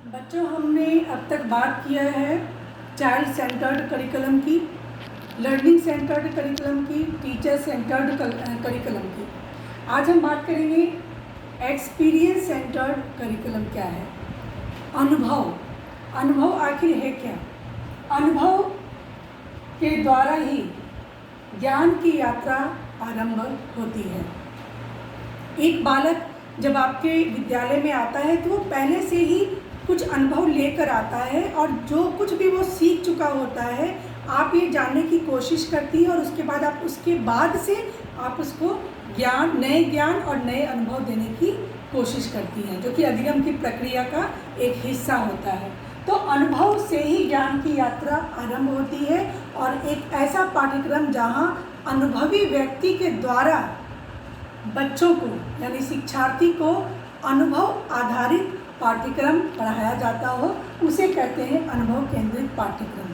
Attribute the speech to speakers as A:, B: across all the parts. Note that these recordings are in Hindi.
A: बच्चों, हमने अब तक बात किया है चाइल्ड सेंटर्ड करिकुलम की, लर्निंग सेंटर्ड करिकुलम की, टीचर सेंटर्ड करिकुलम की। आज हम बात करेंगे एक्सपीरियंस सेंटर्ड करिकुलम क्या है। अनुभव आखिर है क्या। अनुभव के द्वारा ही ज्ञान की यात्रा आरंभ होती है। एक बालक जब आपके विद्यालय में आता है तो वो पहले से ही कुछ अनुभव लेकर आता है, और जो कुछ भी वो सीख चुका होता है आप ये जानने की कोशिश करती हैं, और उसके बाद से आप उसको नए ज्ञान और नए अनुभव देने की कोशिश करती हैं, जो कि अधिगम की प्रक्रिया का एक हिस्सा होता है। तो अनुभव से ही ज्ञान की यात्रा आरंभ होती है, और एक ऐसा पाठ्यक्रम जहाँ अनुभवी व्यक्ति के द्वारा बच्चों को यानी शिक्षार्थी को अनुभव आधारित पाठ्यक्रम पढ़ाया जाता हो, उसे कहते हैं अनुभव केंद्रित पाठ्यक्रम।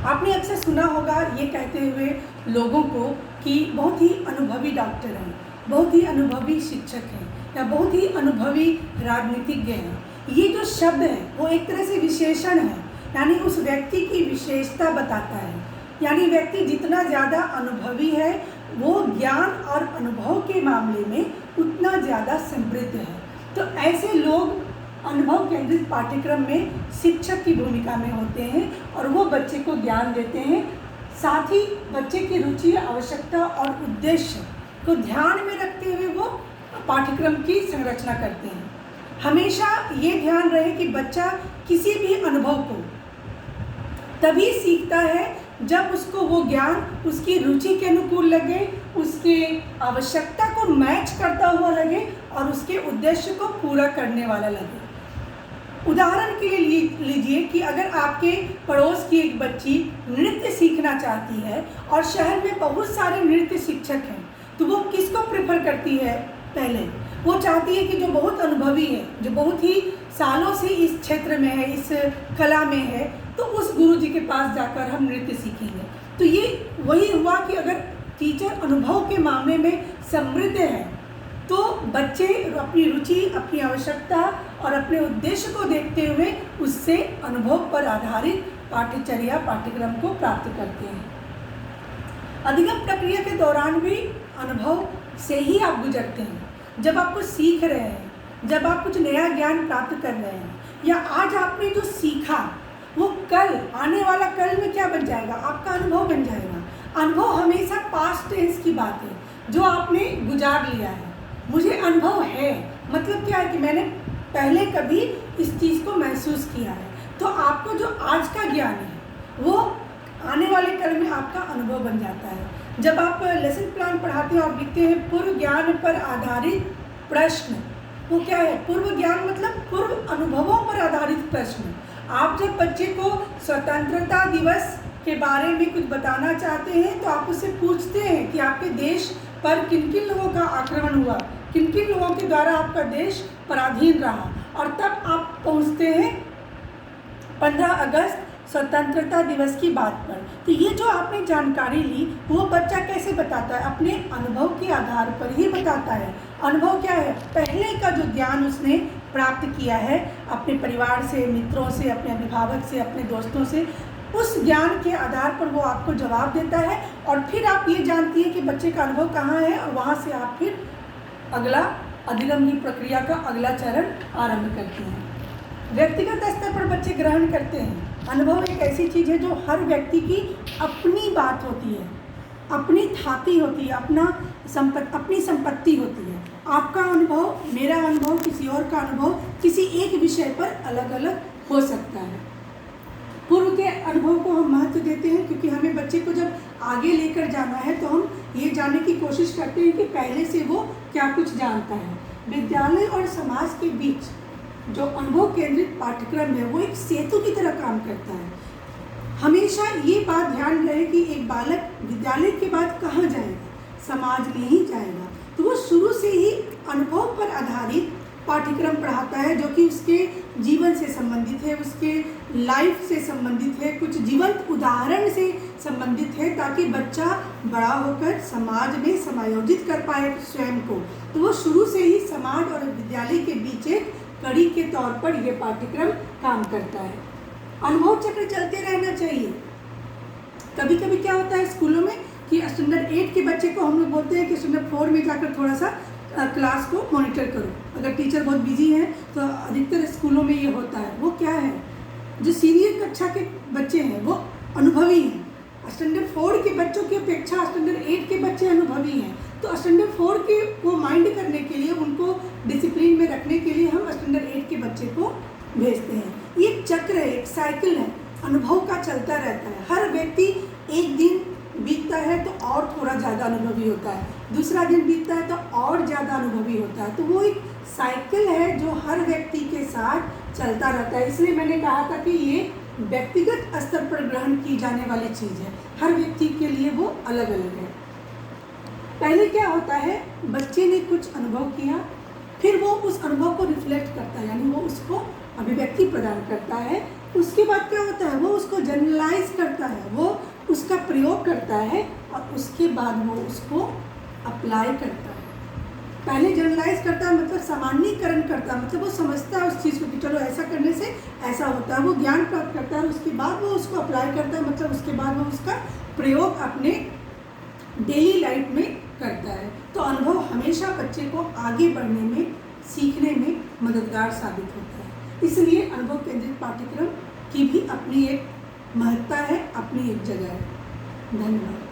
A: आपने अक्सर सुना होगा ये कहते हुए लोगों को कि बहुत ही अनुभवी डॉक्टर हैं, बहुत ही अनुभवी शिक्षक हैं, या बहुत ही अनुभवी राजनीतिज्ञ हैं। ये जो शब्द है वो एक तरह से विशेषण है, यानी उस व्यक्ति की विशेषता बताता है। यानी व्यक्ति जितना ज़्यादा अनुभवी है वो ज्ञान और अनुभव के मामले में उतना ज़्यादा समृद्ध है। तो ऐसे लोग अनुभव केंद्रित पाठ्यक्रम में शिक्षक की भूमिका में होते हैं, और वो बच्चे को ज्ञान देते हैं। साथ ही बच्चे की रुचि, आवश्यकता और उद्देश्य को ध्यान में रखते हुए वो पाठ्यक्रम की संरचना करते हैं। हमेशा ये ध्यान रहे कि बच्चा किसी भी अनुभव को तभी सीखता है जब उसको वो ज्ञान उसकी रुचि के अनुकूल लगे, उसके आवश्यकता को मैच करता हुआ लगे, और उसके उद्देश्य को पूरा करने वाला लगे। उदाहरण के लिए लीजिए कि अगर आपके पड़ोस की एक बच्ची नृत्य सीखना चाहती है और शहर में बहुत सारे नृत्य शिक्षक हैं, तो वो किसको प्रेफर करती है? पहले वो चाहती है कि जो बहुत अनुभवी है, जो बहुत ही सालों से इस क्षेत्र में है, इस कला में है, तो उस गुरुजी के पास जाकर हम नृत्य सीखेंगे। तो ये वही हुआ कि अगर टीचर अनुभव के मामले में समृद्ध है तो बच्चे अपनी रुचि, अपनी आवश्यकता और अपने उद्देश्य को देखते हुए उससे अनुभव पर आधारित पाठ्यक्रम को प्राप्त करते हैं। अधिगम प्रक्रिया के दौरान भी अनुभव से ही आप गुजरते हैं। जब आप कुछ सीख रहे हैं, जब आप कुछ नया ज्ञान प्राप्त कर रहे हैं, या आज आपने जो सीखा वो कल, आने वाला कल में क्या बन जाएगा? आपका अनुभव बन जाएगा। अनुभव हमेशा पास्ट टेंस की बात है, जो आपने गुजार लिया है। मुझे अनुभव है मतलब क्या है कि मैंने पहले कभी इस चीज़ को महसूस किया है। तो आपको जो आज का ज्ञान है वो आने वाले कल में आपका अनुभव बन जाता है। जब आप लेसन प्लान पढ़ाते हो, आप लिखते हैं पूर्व ज्ञान पर आधारित प्रश्न। वो क्या है? पूर्व ज्ञान मतलब पूर्व अनुभवों पर आधारित प्रश्न। आप जब बच्चे को स्वतंत्रता दिवस के बारे में कुछ बताना चाहते हैं तो आप उससे पूछते हैं कि आपके देश पर किन किन लोगों का आक्रमण हुआ, किन किन लोगों के द्वारा आपका देश पराधीन रहा, और तब आप पहुंचते हैं 15 अगस्त स्वतंत्रता दिवस की बात पर। तो ये जो आपने जानकारी ली वो बच्चा कैसे बताता है? अपने अनुभव के आधार पर ही बताता है। अनुभव क्या है? पहले का जो ज्ञान उसने प्राप्त किया है अपने परिवार से, मित्रों से, अपने अभिभावक से, अपने दोस्तों से, उस ज्ञान के आधार पर वो आपको जवाब देता है, और फिर आप ये जानती है कि बच्चे का अनुभव कहाँ है, और वहाँ से आप फिर अगला अधिगम की प्रक्रिया का अगला चरण आरंभ करते हैं। व्यक्तिगत स्तर पर बच्चे ग्रहण करते हैं। अनुभव एक ऐसी चीज़ है जो हर व्यक्ति की अपनी बात होती है, अपनी थाती होती है, अपनी संपत्ति होती है। आपका अनुभव, मेरा अनुभव, किसी और का अनुभव किसी एक विषय पर अलग अलग हो सकता है। पूर्व के अनुभव को हम महत्व देते हैं क्योंकि हमें बच्चे को जब आगे लेकर जाना है तो हम ये जानने की कोशिश करते हैं कि पहले से वो क्या कुछ जानता है। विद्यालय और समाज के बीच जो अनुभव केंद्रित पाठ्यक्रम है वो एक सेतु की तरह काम करता है। हमेशा ये बात ध्यान रहे कि एक बालक विद्यालय के बाद कहाँ जाएगा? समाज में ही जाएगा। तो वो शुरू से ही अनुभव पर आधारित पाठ्यक्रम पढ़ाता है, जो कि उसके जीवन से संबंधित है, उसके लाइफ से संबंधित है, कुछ जीवंत उदाहरण से संबंधित है, ताकि बच्चा बड़ा होकर समाज में समायोजित कर पाए स्वयं को। तो वो शुरू से ही समाज और विद्यालय के बीच एक कड़ी के तौर पर ये पाठ्यक्रम काम करता है। अनुभव चक्र चलते रहना चाहिए। कभी कभी क्या होता है स्कूलों में कि स्टैंडर्ड 8 के बच्चे को हम लोग बोलते हैं कि स्टैंडर्ड 4 में जाकर थोड़ा सा क्लास को मॉनिटर करो। अगर टीचर बहुत बिजी हैं तो अधिकतर स्कूलों में ये होता है। वो क्या है, जो सीनियर कक्षा के बच्चे हैं वो अनुभवी हैं। स्टैंडर्ड 4 के बच्चों की अपेक्षा स्टैंडर्ड 8 के बच्चे अनुभवी हैं। तो स्टैंडर्ड 4 के को माइंड करने के लिए, उनको डिसिप्लिन में रखने के लिए हम स्टैंडर्ड 8 के बच्चे को भेजते हैं। ये एक चक्र है, एक साइकिल है, अनुभव का चलता रहता है। हर व्यक्ति एक दिन बीतता है तो और थोड़ा ज़्यादा अनुभवी होता है, दूसरा दिन बीतता है तो और ज़्यादा अनुभवी होता है। तो वो एक साइकिल है जो हर व्यक्ति के साथ चलता रहता है। इसलिए मैंने कहा था कि ये व्यक्तिगत स्तर पर ग्रहण की जाने वाली चीज़ है, हर व्यक्ति के लिए वो अलग अलग है। पहले क्या होता है, बच्चे ने कुछ अनुभव किया, फिर वो उस अनुभव को रिफ्लेक्ट करता है, यानी वो उसको अभिव्यक्ति प्रदान करता है। उसके बाद क्या होता है, वो उसको जनरलाइज करता है, वो उसका प्रयोग करता है और उसके बाद वो उसको अप्लाई करता है। पहले जनरलाइज करता है मतलब सामान्यीकरण करता है, मतलब वो समझता है उस चीज़ को कि चलो ऐसा करने से ऐसा होता है। वो ज्ञान प्राप्त करता है, उसके बाद वो उसको अप्लाई करता है, मतलब उसके बाद वो उसका प्रयोग अपने डेली लाइफ में करता है। तो अनुभव हमेशा बच्चे को आगे बढ़ने में, सीखने में मददगार साबित होता है। इसलिए अनुभव केंद्रित पाठ्यक्रम की भी अपनी एक महत्ता है, अपनी एक जगह है। धन्यवाद।